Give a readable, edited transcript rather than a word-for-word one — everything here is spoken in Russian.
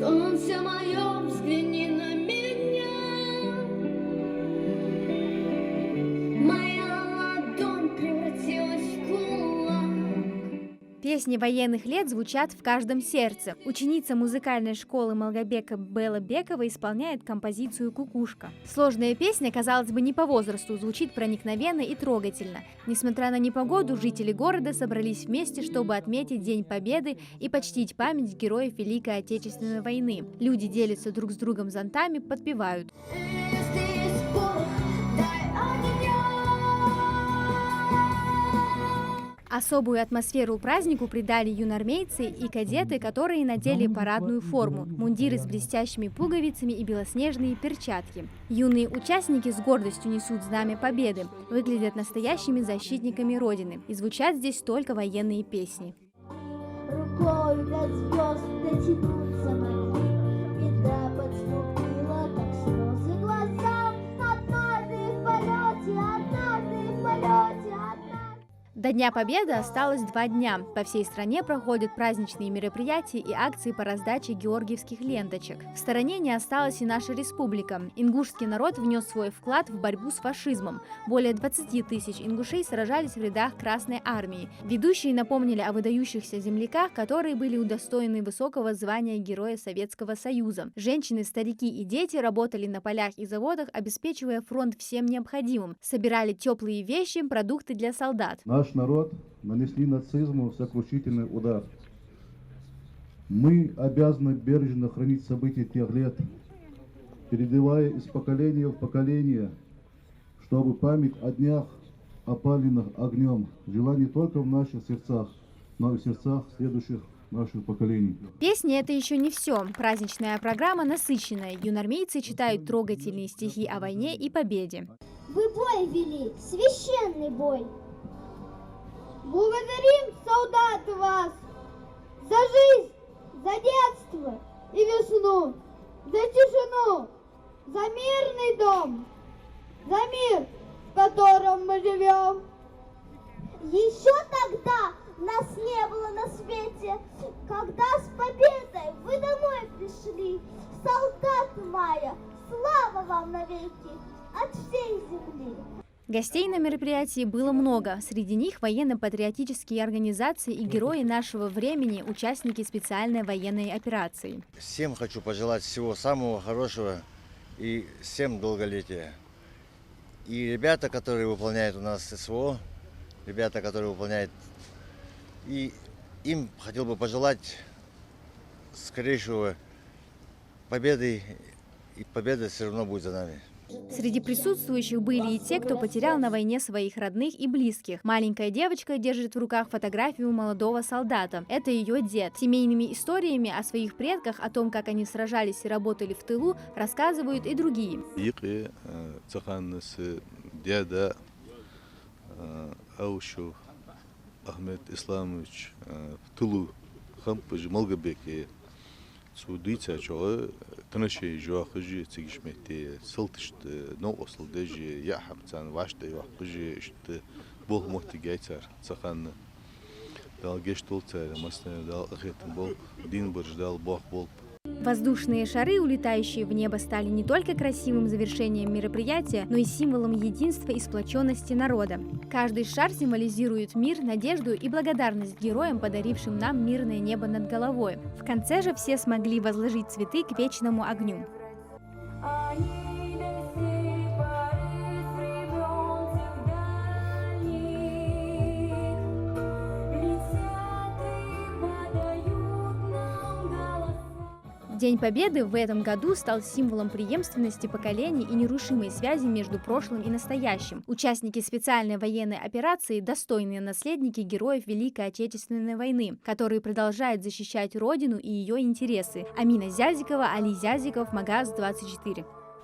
Солнце мое, взгляни на меня. Моя ладонь превратилась в кулак. Песни военных лет звучат в каждом сердце. Ученица музыкальной школы Малгобека Белла Бекова исполняет композицию «Кукушка». Сложная песня, казалось бы, не по возрасту, звучит проникновенно и трогательно. Несмотря на непогоду, жители города собрались вместе, чтобы отметить День Победы и почтить память героев Великой Отечественной войны. Люди делятся друг с другом зонтами, подпевают. Особую атмосферу празднику придали юнормейцы и кадеты, которые надели парадную форму, мундиры с блестящими пуговицами и белоснежные перчатки. Юные участники с гордостью несут знамя победы, выглядят настоящими защитниками Родины, и звучат здесь только военные песни. Рукой до звезд дотянуться могли, беда подступила, как слезы глазам. Однажды в полете, однажды в полете, однажды. До Дня Победы осталось 2 дня. По всей стране проходят праздничные мероприятия и акции по раздаче георгиевских ленточек. В стороне не осталась и наша республика. Ингушский народ внес свой вклад в борьбу с фашизмом. Более 20 тысяч ингушей сражались в рядах Красной Армии. Ведущие напомнили о выдающихся земляках, которые были удостоены высокого звания Героя Советского Союза. Женщины, старики и дети работали на полях и заводах, обеспечивая фронт всем необходимым. Собирали теплые вещи, продукты для солдат. Наш народ нанесли нацизму сокрушительный удар. Мы обязаны бережно хранить события тех лет, передавая из поколения в поколение, чтобы память о днях, опаленных огнем, жила не только в наших сердцах, но и в сердцах следующих наших поколений. Песни – это еще не все. Праздничная программа насыщенная. Юнормейцы читают трогательные стихи о войне и победе. Вы бой вели, священный бой. Благодарим, солдаты, вас за жизнь, за детство и весну, за тишину, за мирный дом, за мир, в котором мы живем. Еще тогда нас не было на свете, когда с победой вы домой пришли. Солдаты мои, слава вам навеки от всей земли. Гостей на мероприятии было много. Среди них военно-патриотические организации и герои нашего времени, участники специальной военной операции. Всем хочу пожелать всего самого хорошего и всем долголетия. И ребята, которые выполняют у нас СВО, ребята, которые выполняют, и им хотел бы пожелать скорейшего победы, и победа все равно будет за нами. Среди присутствующих были и те, кто потерял на войне своих родных и близких. Маленькая девочка держит в руках фотографию молодого солдата. Это ее дед. Семейными историями о своих предках, о том, как они сражались и работали в тылу, рассказывают и другие. Деда Аушев Ахмед Исламович в тылу Хампыж Малгобеке Судица чого тнаши жуахжи цигшмети сылтышт но ослдежи я хамцан вашта юахжи ишт бог мотигайцар цаханна дал гештолцар масна дал ахетен бол дин борждал бог бол. Воздушные шары, улетающие в небо, стали не только красивым завершением мероприятия, но и символом единства и сплоченности народа. Каждый шар символизирует мир, надежду и благодарность героям, подарившим нам мирное небо над головой. В конце же все смогли возложить цветы к вечному огню. День Победы в этом году стал символом преемственности поколений и нерушимой связи между прошлым и настоящим. Участники специальной военной операции – достойные наследники героев Великой Отечественной войны, которые продолжают защищать Родину и ее интересы. Амина Зязикова, Али Зязиков, Магаз 24.